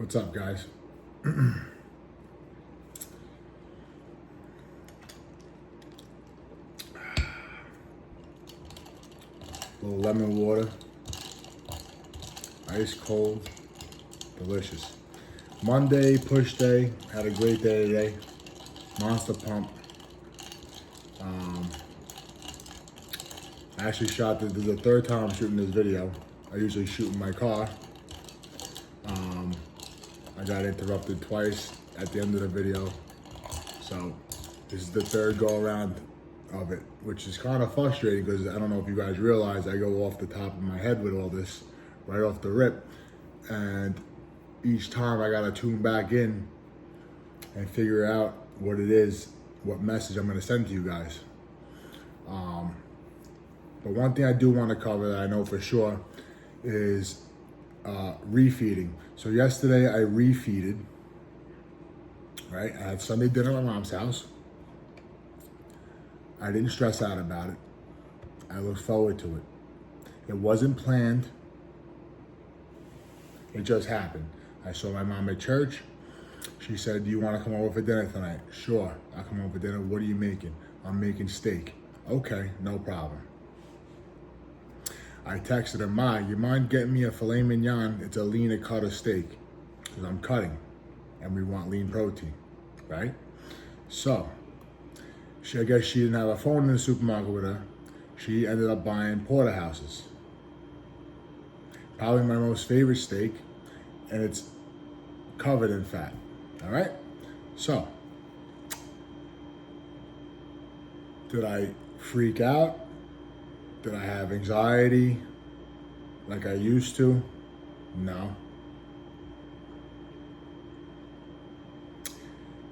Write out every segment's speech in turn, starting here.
What's up, guys? A little lemon water, ice cold, delicious. Monday, push day, had a great day today. Monster pump. I actually shot this is the third time I'm shooting this video. I usually shoot in my car. I got interrupted twice at the end of the video. So this is the third go around of it, which is kind of frustrating because I don't know if you guys realize I go off the top of my head with all this, right off the rip. And each time I gotta tune back in and figure out what it is, what message I'm gonna send to you guys. But one thing I do want to cover that I know for sure is refeeding. So yesterday I refeeded, right? I had Sunday dinner at my mom's house. I didn't stress out about it. I looked forward to it. It wasn't planned. It just happened. I saw my mom at church. She said, "Do you want to come over for dinner tonight?" "Sure, I'll come over for dinner. What are you making?" "I'm making steak." "Okay, no problem." I texted her, "Ma, you mind getting me a filet mignon? It's a leaner cut of steak." Because I'm cutting and we want lean protein, right? So, I guess she didn't have a phone in the supermarket with her. She ended up buying porterhouses. Probably my most favorite steak, and it's covered in fat, all right? So, did I freak out? Did I have anxiety like I used to? No.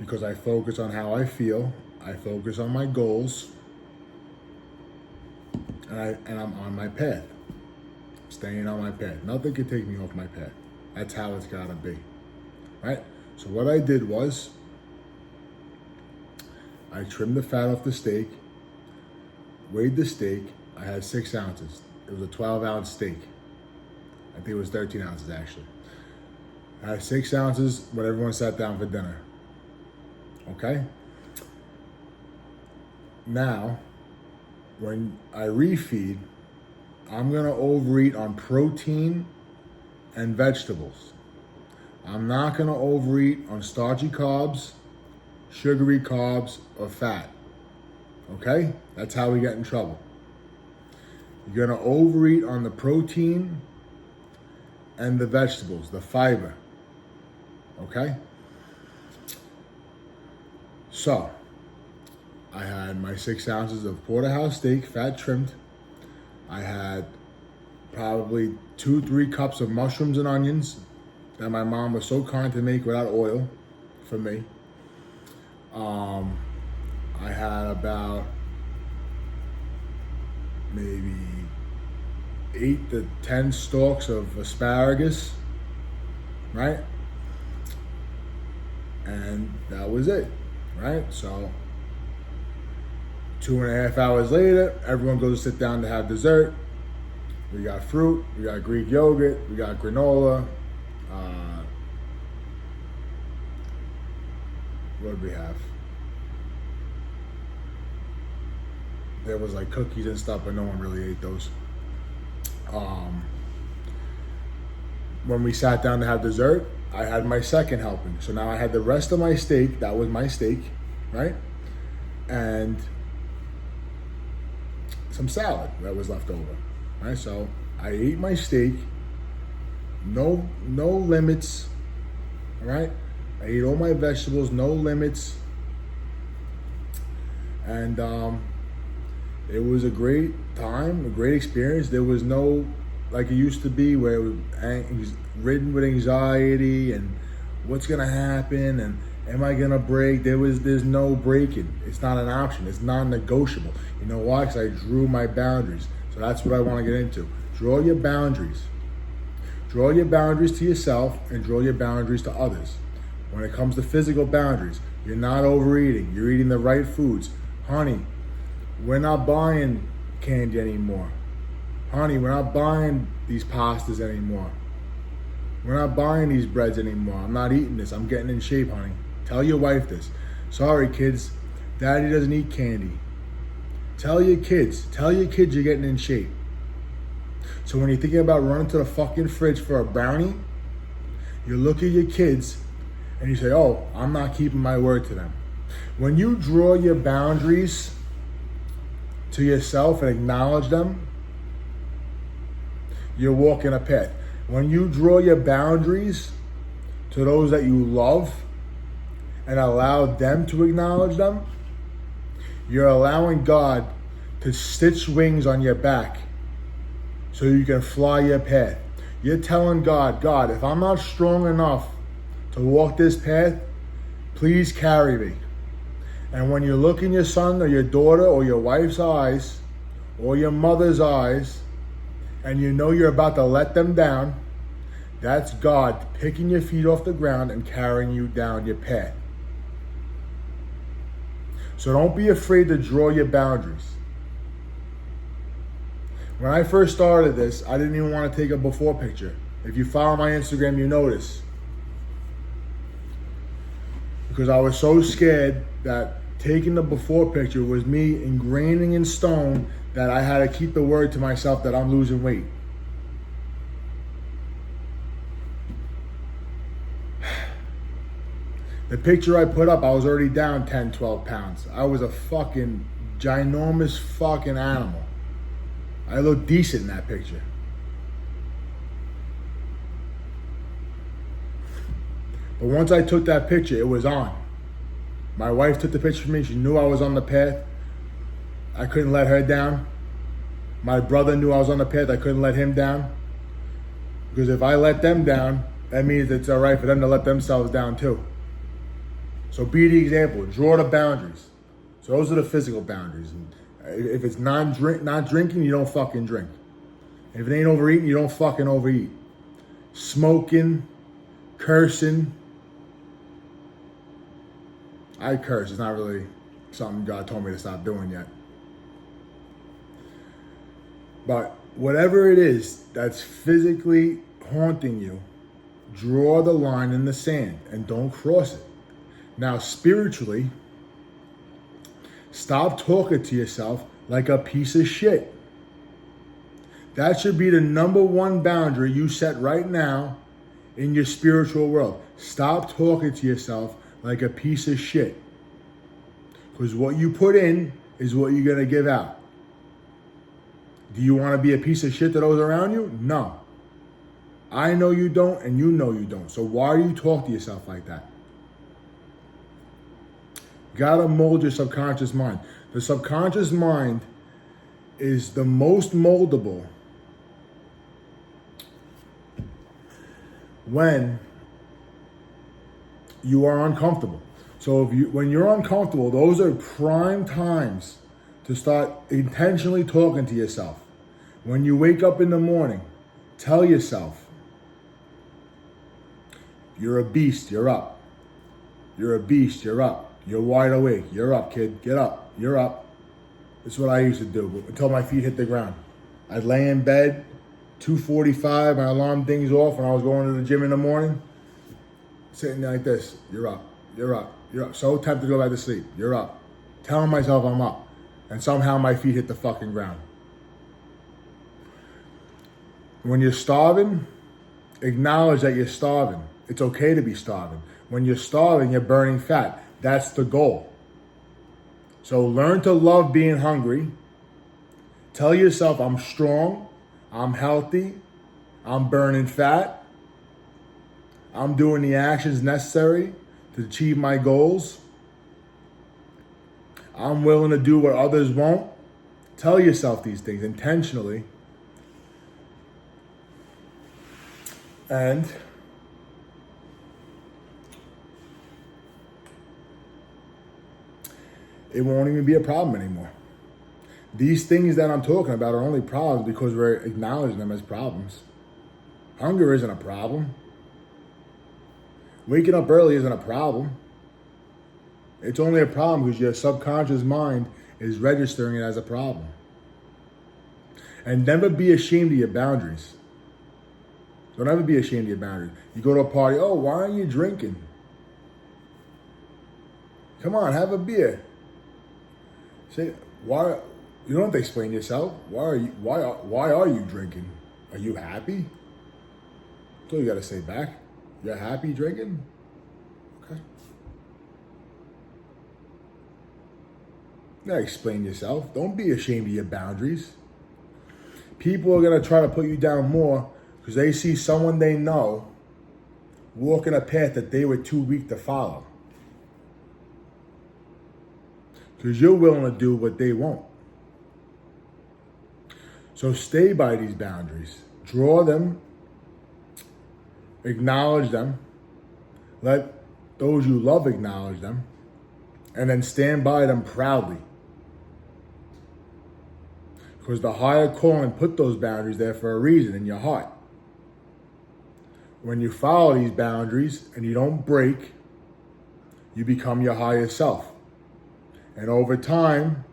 Because I focus on how I feel, I focus on my goals, and I'm on my path. Staying on my path. Nothing can take me off my path. That's how it's gotta be, right? So what I did was, I trimmed the fat off the steak, weighed the steak. I had 6 ounces. It was a 12-ounce steak. I think it was 13 ounces actually. I had 6 ounces when everyone sat down for dinner. Okay? Now, when I refeed, I'm gonna overeat on protein and vegetables. I'm not gonna overeat on starchy carbs, sugary carbs, or fat. Okay? That's how we get in trouble. You're gonna overeat on the protein and the vegetables, the fiber. Okay? So, I had my 6 ounces of porterhouse steak, fat trimmed. I had probably 2-3 cups of mushrooms and onions that my mom was so kind to make without oil for me. I had about maybe 8 to 10 stalks of asparagus, right? And that was it, right? So 2.5 hours later, everyone goes to sit down to have dessert. We got fruit, we got Greek yogurt, we got granola. What did we have? There was like cookies and stuff, but no one really ate those. When we sat down to have dessert, I had my second helping. So now I had the rest of my steak. That was my steak, right? And some salad that was left over, right? So I ate my steak, no limits, all right? I ate all my vegetables, no limits. And it was a great time, a great experience. There was no, like it used to be, where it was ridden with anxiety and what's gonna happen and am I gonna break? There's no breaking. It's not an option. It's non-negotiable. You know why? Because I drew my boundaries. So that's what I want to get into. Draw your boundaries. Draw your boundaries to yourself and draw your boundaries to others. When it comes to physical boundaries, you're not overeating. You're eating the right foods. Honey, we're not buying candy anymore. Honey, we're not buying these pastas anymore. We're not buying these breads anymore. I'm not eating this. I'm getting in shape, honey. Tell your wife this. Sorry, kids. Daddy doesn't eat candy. Tell your kids you're getting in shape. So when you're thinking about running to the fucking fridge for a brownie, you look at your kids and you say, oh, I'm not keeping my word to them. When you draw your boundaries to yourself and acknowledge them, you're walking a path. When you draw your boundaries to those that you love and allow them to acknowledge them, you're allowing God to stitch wings on your back so you can fly your path. You're telling God, God, if I'm not strong enough to walk this path, please carry me. And when you look in your son or your daughter or your wife's eyes or your mother's eyes, and you know you're about to let them down, that's God picking your feet off the ground and carrying you down your path. So don't be afraid to draw your boundaries. When I first started this, I didn't even want to take a before picture. If you follow my Instagram, you notice. Because I was so scared that taking the before picture was me ingraining in stone that I had to keep the word to myself that I'm losing weight. The picture I put up, I was already down 10, 12 pounds. I was a fucking ginormous fucking animal. I looked decent in that picture. But once I took that picture, it was on. My wife took the picture for me. She knew I was on the path. I couldn't let her down. My brother knew I was on the path. I couldn't let him down. Because if I let them down, that means it's all right for them to let themselves down too. So be the example. Draw the boundaries. So those are the physical boundaries. And if it's not drinking, you don't fucking drink. If it ain't overeating, you don't fucking overeat. Smoking, cursing. I curse. It's not really something God told me to stop doing yet. But whatever it is that's physically haunting you, draw the line in the sand and don't cross it. Now, spiritually, stop talking to yourself like a piece of shit. That should be the number one boundary you set right now in your spiritual world. Stop talking to yourself like a piece of shit. Because what you put in is what you're going to give out. Do you want to be a piece of shit to those around you? No. I know you don't, and you know you don't. So why do you talk to yourself like that? You gotta mold your subconscious mind. The subconscious mind is the most moldable when you are uncomfortable. So when you're uncomfortable, those are prime times to start intentionally talking to yourself. When you wake up in the morning, tell yourself, you're a beast, you're up. You're a beast, you're up. You're wide awake, you're up, kid, get up, you're up. That's what I used to do until my feet hit the ground. I'd lay in bed, 2:45, my alarm dings off when I was going to the gym in the morning. Sitting there like this, you're up, you're up, you're up. So tempted to go back to sleep, you're up. Telling myself I'm up. And somehow my feet hit the fucking ground. When you're starving, acknowledge that you're starving. It's okay to be starving. When you're starving, you're burning fat. That's the goal. So learn to love being hungry. Tell yourself I'm strong, I'm healthy, I'm burning fat, I'm doing the actions necessary to achieve my goals. I'm willing to do what others won't. Tell yourself these things intentionally. And it won't even be a problem anymore. These things that I'm talking about are only problems because we're acknowledging them as problems. Hunger isn't a problem. Waking up early isn't a problem. It's only a problem because your subconscious mind is registering it as a problem. And never be ashamed of your boundaries. Don't ever be ashamed of your boundaries. You go to a party, oh, why aren't you drinking? Come on, have a beer. Say, why? You don't have to explain yourself. Why are you drinking? Are you happy? That's all you gotta say back. You're happy drinking? Okay. You gotta explain yourself. Don't be ashamed of your boundaries. People are gonna try to put you down more because they see someone they know walking a path that they were too weak to follow. Because you're willing to do what they won't. So stay by these boundaries. Draw them. Acknowledge them. Let those you love acknowledge them. And then stand by them proudly. Because the higher calling put those boundaries there for a reason in your heart. When you follow these boundaries and you don't break, you become your higher self. And over time,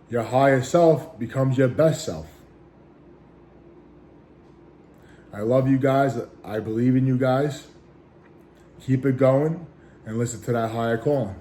your higher self becomes your best self. I love you guys. I believe in you guys. Keep it going and listen to that higher calling.